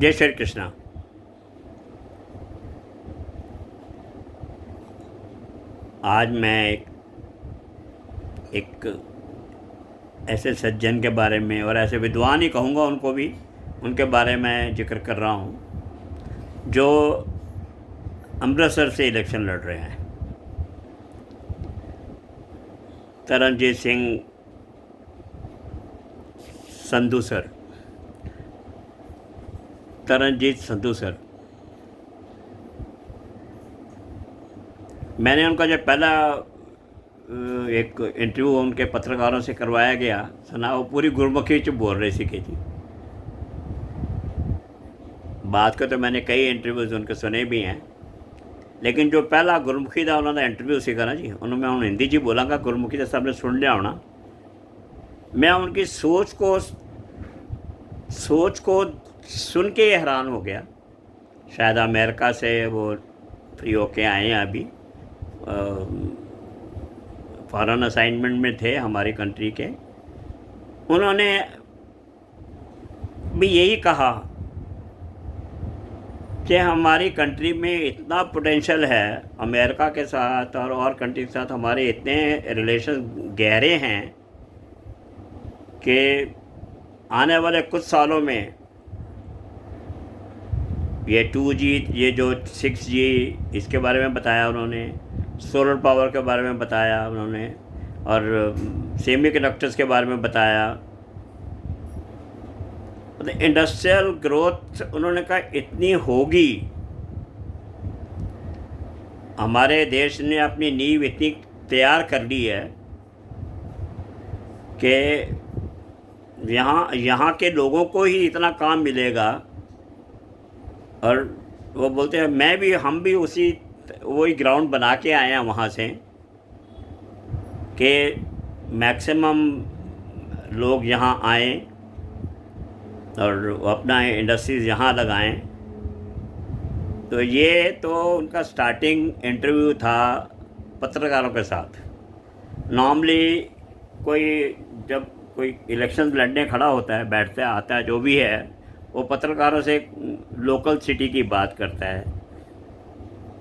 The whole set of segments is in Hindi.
जय श्री कृष्णा। आज मैं एक ऐसे सज्जन के बारे में और ऐसे विद्वान ही कहूँगा उनको भी, उनके बारे में जिक्र कर रहा हूँ जो अमृतसर से इलेक्शन लड़ रहे हैं। तरनजीत सिंह संधू सर। तरनजीत संधू सर, मैंने उनका जब पहला एक इंटरव्यू उनके पत्रकारों से करवाया गया सुना, वो पूरी गुरमुखी च बोल रहे थे कि जी। बात को तो मैंने कई इंटरव्यूज़ उनके सुने भी हैं, लेकिन जो पहला गुरमुखी का उन्होंने इंटरव्यू सीखा ना जी, उन्होंने मैं हिंदी जी बोलांगा, गुरमुखी तो सबने सुन लिया होना। मैं उनकी सोच को सुन के ही हैरान हो गया। शायद अमेरिका से वो फ्री होके आए हैं अभी, फॉरेन असाइनमेंट में थे हमारी कंट्री के। उन्होंने भी यही कहा कि हमारी कंट्री में इतना पोटेंशियल है, अमेरिका के साथ और कंट्री के साथ हमारे इतने रिलेशन गहरे हैं कि आने वाले कुछ सालों में ये 2G, ये जो 6G, इसके बारे में बताया उन्होंने, सोलर पावर के बारे में बताया उन्होंने, और सेमीकंडक्टर्स के बारे में बताया। मतलब इंडस्ट्रियल ग्रोथ उन्होंने कहा इतनी होगी, हमारे देश ने अपनी नींव इतनी तैयार कर ली है कि यहाँ के लोगों को ही इतना काम मिलेगा। और वो बोलते हैं हम भी वही ग्राउंड बना के आए हैं वहाँ से कि मैक्सिमम लोग यहाँ आएँ और अपना इंडस्ट्रीज़ यहाँ लगाएं। तो ये तो उनका स्टार्टिंग इंटरव्यू था पत्रकारों के साथ। नॉर्मली जब कोई इलेक्शन लड़ने खड़ा होता है, बैठता है, आता है, जो भी है, वो पत्रकारों से लोकल सिटी की बात करता है,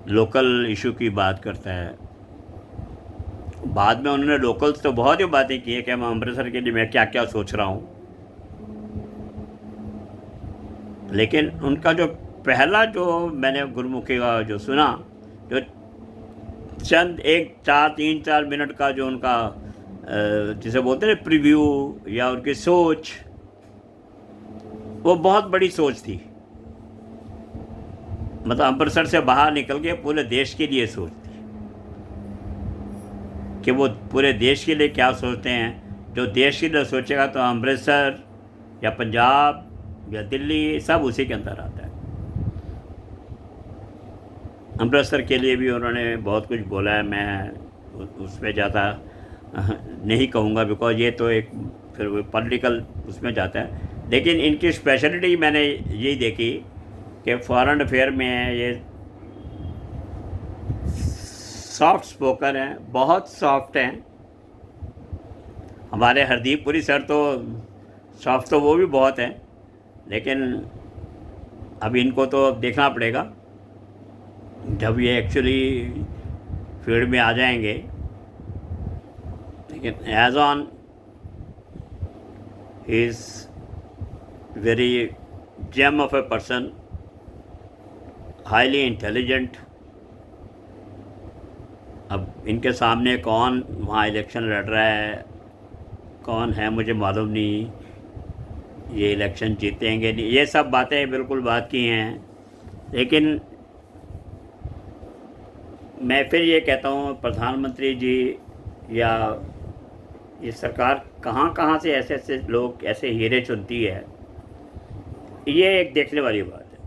लोकल इशू की बात करता है। बाद में उन्होंने लोकल्स तो बहुत ही बातें की है कि मैं अमृतसर के लिए मैं क्या क्या सोच रहा हूँ, लेकिन उनका जो पहला जो मैंने गुरमुखी का जो सुना, जो चंद 3-4 मिनट का जो उनका जिसे बोलते हैं प्रीव्यू या उनकी सोच, वो बहुत बड़ी सोच थी। मतलब अमृतसर से बाहर निकल के पूरे देश के लिए सोच थी कि वो पूरे देश के लिए क्या सोचते हैं। जो देश के लिए सोचेगा तो अमृतसर या पंजाब या दिल्ली सब उसी के अंदर आता है। अमृतसर के लिए भी उन्होंने बहुत कुछ बोला है, मैं उसमें ज़्यादा नहीं कहूँगा बिकॉज ये तो एक फिर पॉलिटिकल उसमें जाता है। लेकिन इनकी स्पेशलिटी मैंने यही देखी कि फॉरेन अफेयर में ये सॉफ्ट स्पोकन हैं, बहुत सॉफ्ट हैं। हमारे हरदीप पुरी सर तो सॉफ्ट तो वो भी बहुत हैं, लेकिन अब इनको तो देखना पड़ेगा जब ये एक्चुअली फील्ड में आ जाएंगे। लेकिन Ahsan he is very gem of a person, highly intelligent. अब इनके सामने कौन वहाँ इलेक्शन लड़ रहा है, कौन है मुझे मालूम नहीं, ये इलेक्शन जीतेंगे नहीं, ये सब बातें बिल्कुल बात की हैं। लेकिन मैं फिर ये कहता हूँ, प्रधानमंत्री जी या ये सरकार कहाँ कहाँ से ऐसे ऐसे लोग, ऐसे हीरे चुनती है, ये एक देखने वाली बात है।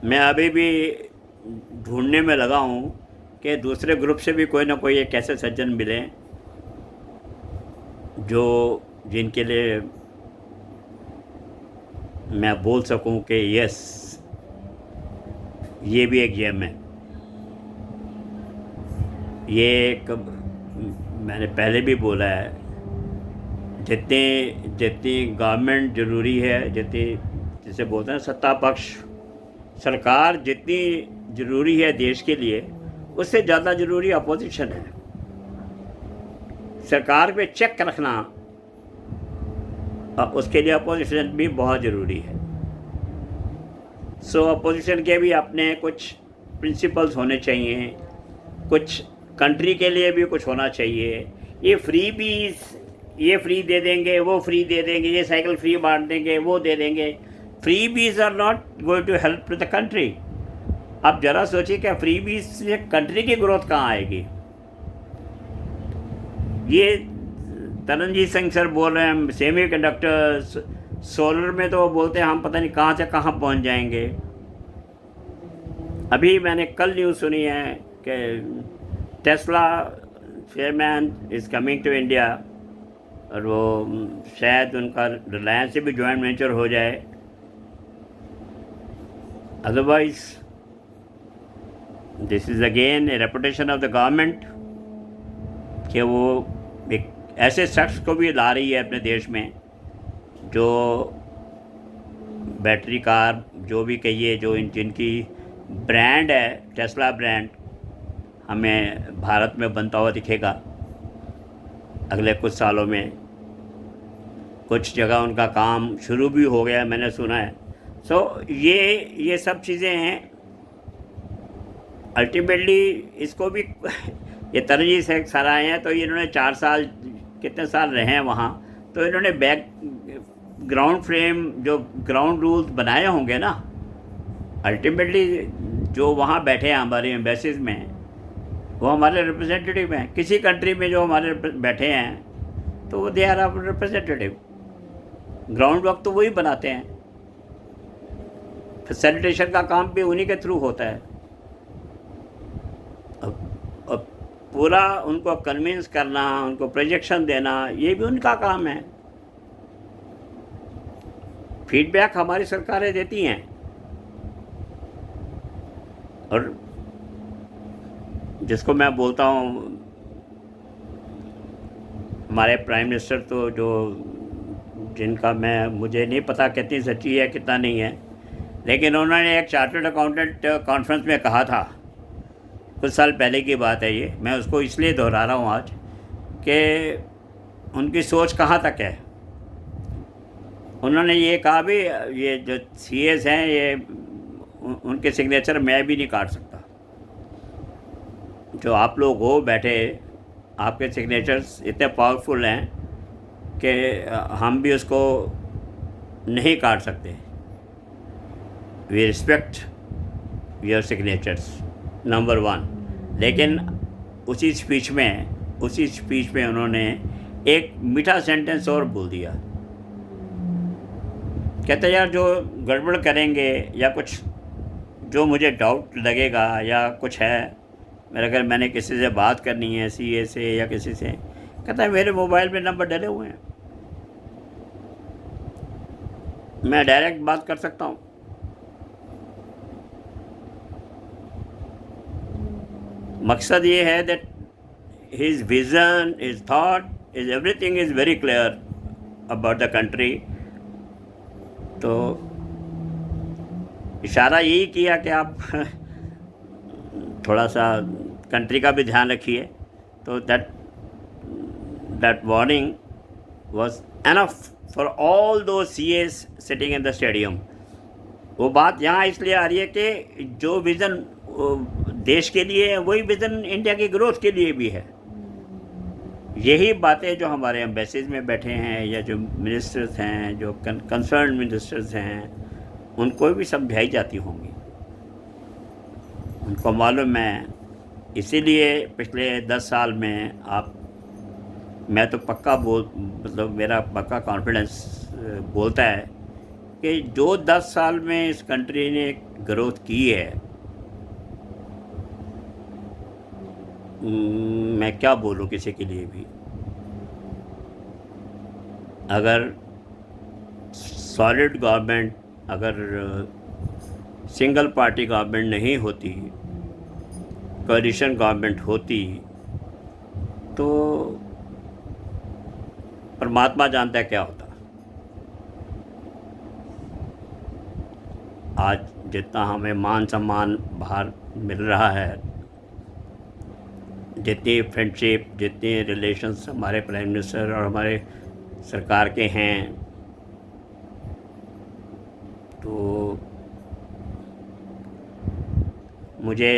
मैं अभी भी ढूंढने में लगा हूँ कि दूसरे ग्रुप से भी कोई ना कोई एक ऐसे सज्जन मिले जिनके लिए मैं बोल सकूं कि यस, ये भी एक जेम है। ये एक मैंने पहले भी बोला है, जितनी जितनी गवर्नमेंट ज़रूरी है, जितनी जिसे बोलते हैं सत्ता पक्ष, सरकार जितनी ज़रूरी है देश के लिए, उससे ज़्यादा ज़रूरी अपोजिशन है। सरकार पे चेक रखना, उसके लिए अपोजिशन भी बहुत ज़रूरी है। सो अपोजिशन के भी अपने कुछ प्रिंसिपल्स होने चाहिए, कुछ कंट्री के लिए भी कुछ होना चाहिए। ये फ्री बीज, ये फ्री दे देंगे, वो फ्री दे देंगे, ये साइकिल फ्री बांट देंगे, वो दे देंगे, freebies are not going to help to the country. आप ज़रा सोचिए, क्या फ्री बीज से कंट्री की ग्रोथ कहाँ आएगी? ये तरनजीत सिंह सर बोल रहे हैं सेमी कंडक्टर्स, सोलर में तो बोलते हैं हम पता नहीं कहाँ से कहाँ पहुँच जाएंगे। अभी मैंने कल न्यूज़ सुनी है कि Tesla chairman is coming to India, और वो शायद उनका रिलायंस से भी जॉइंट वेंचर हो जाए। Otherwise this is again A reputation of the government कि वो एक ऐसे शख्स को भी ला रही है अपने देश में जो बैटरी कार, जो भी कहिए, जो जिनकी ब्रांड है टेस्ला ब्रांड, हमें भारत में बनता हुआ दिखेगा अगले कुछ सालों में। कुछ जगह उनका काम शुरू भी हो गया, मैंने सुना है। सो ये सब चीज़ें हैं। अल्टीमेटली इसको भी ये तरजीह से सराहे हैं, तो इन्होंने 4 साल, कितने साल रहे हैं वहाँ, तो इन्होंने ग्राउंड फ्रेम, जो ग्राउंड रूल्स बनाए होंगे ना, अल्टीमेटली जो वहाँ बैठे हैं हमारे एम्बेसीज में, वो हमारे रिप्रेजेंटेटिव हैं। किसी कंट्री में जो हमारे बैठे हैं तो वो they are our representative. Ground work तो वही बनाते हैं, फैसिलिटेशन का काम भी उन्हीं के थ्रू होता है। अब पूरा उनको कन्विंस करना, उनको प्रोजेक्शन देना, ये भी उनका काम है। फीडबैक हमारी सरकारें देती हैं, और जिसको मैं बोलता हूँ, हमारे प्राइम मिनिस्टर तो जो जिनका मुझे नहीं पता कितनी सच्ची है कितना नहीं है, लेकिन उन्होंने एक चार्टर्ड अकाउंटेंट कॉन्फ्रेंस में कहा था, कुछ साल पहले की बात है ये, मैं उसको इसलिए दोहरा रहा हूँ आज कि उनकी सोच कहाँ तक है। उन्होंने ये कहा भी, ये जो सीएस हैं, ये उनके सिग्नेचर मैं भी नहीं काट सकता। जो आप लोग हो बैठे, आपके सिग्नेचर्स इतने पावरफुल हैं कि हम भी उसको नहीं काट सकते। We respect your signatures, number 1। लेकिन उसी स्पीच में उन्होंने एक मीठा सेंटेंस और बोल दिया। कहते यार, जो गड़बड़ करेंगे या कुछ जो मुझे डाउट लगेगा या कुछ है, अगर मैंने किसी से बात करनी है, सीए से या किसी से, कहता है मेरे मोबाइल में नंबर डले हुए हैं, मैं डायरेक्ट बात कर सकता हूँ। मकसद ये है that his vision, his thought, his everything is very clear about the country. तो इशारा यही किया कि आप थोड़ा सा कंट्री का भी ध्यान रखिए। तो that warning was enough for all those CS sitting in the stadium. वो बात यहाँ इसलिए आ रही है कि जो विज़न देश के लिए है, वही विज़न इंडिया की ग्रोथ के लिए भी है। यही बातें जो हमारे एम्बेसीज में बैठे हैं या जो मिनिस्टर्स हैं, जो कंसर्न मिनिस्टर्स हैं, उनको भी समझाई जाती होंगी, उनको मालूम है। इसीलिए पिछले 10 साल में मैं तो पक्का मतलब मेरा पक्का कॉन्फिडेंस बोलता है कि जो 10 साल में इस कंट्री ने ग्रोथ की है, मैं क्या बोलूँ किसी के लिए भी। अगर सॉलिड गवर्नमेंट, अगर सिंगल पार्टी गवर्नमेंट नहीं होती, कोalition गवर्नमेंट होती, तो परमात्मा जानता है क्या होता। आज जितना हमें मान सम्मान बाहर मिल रहा है, जितनी फ्रेंडशिप, जितने रिलेशंस हमारे प्राइम मिनिस्टर और हमारे सरकार के हैं, तो मुझे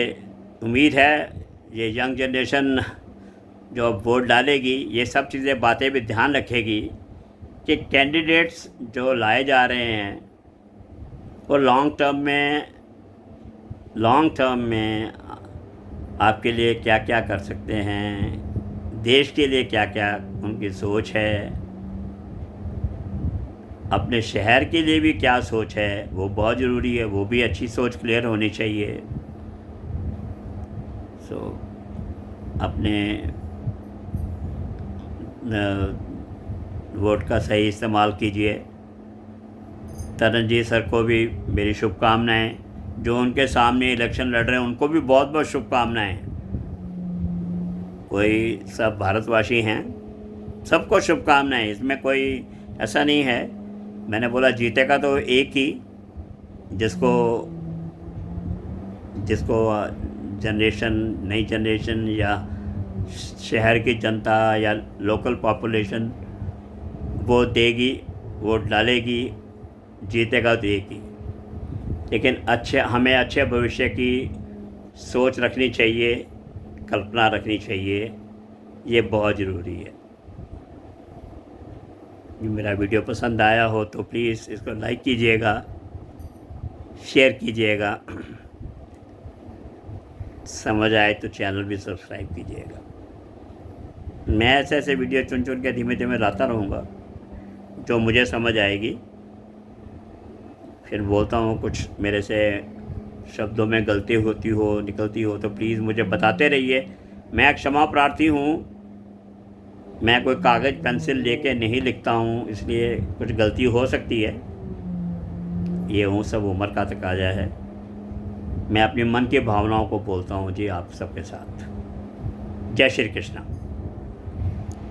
उम्मीद है ये यंग जनरेशन जो अब वोट डालेगी, ये सब चीज़ें, बातें भी ध्यान रखेगी कि कैंडिडेट्स जो लाए जा रहे हैं वो लॉन्ग टर्म में आपके लिए क्या क्या कर सकते हैं, देश के लिए क्या क्या उनकी सोच है, अपने शहर के लिए भी क्या सोच है, वो बहुत ज़रूरी है। वो भी अच्छी सोच क्लियर होनी चाहिए। अपने वोट का सही इस्तेमाल कीजिए। तरनजीत सर को भी मेरी शुभकामनाएं, जो उनके सामने इलेक्शन लड़ रहे हैं उनको भी बहुत बहुत शुभकामनाएं। कोई सब भारतवासी हैं, सबको शुभकामनाएं, इसमें कोई ऐसा नहीं है। मैंने बोला जीतेगा तो एक ही, जिसको नई जनरेशन या शहर की जनता या लोकल पॉपुलेशन वो देगी, वोट डालेगी, जीतेगा तो एक ही। लेकिन हमें अच्छे भविष्य की सोच रखनी चाहिए, कल्पना रखनी चाहिए, ये बहुत ज़रूरी है। ये मेरा वीडियो पसंद आया हो तो प्लीज़ इसको लाइक कीजिएगा, शेयर कीजिएगा, समझ आए तो चैनल भी सब्सक्राइब कीजिएगा। मैं ऐसे वीडियो चुन के धीमे धीमे लाता रहूँगा, जो मुझे समझ आएगी। फिर बोलता हूँ कुछ मेरे से शब्दों में गलती निकलती हो तो प्लीज़ मुझे बताते रहिए। मैं क्षमा प्रार्थी हूँ। मैं कोई कागज़ पेंसिल लेके नहीं लिखता हूँ, इसलिए कुछ गलती हो सकती है। ये सब उम्र का तकाजा है। मैं अपने मन की भावनाओं को बोलता हूँ जी आप सबके साथ। जय श्री कृष्णा।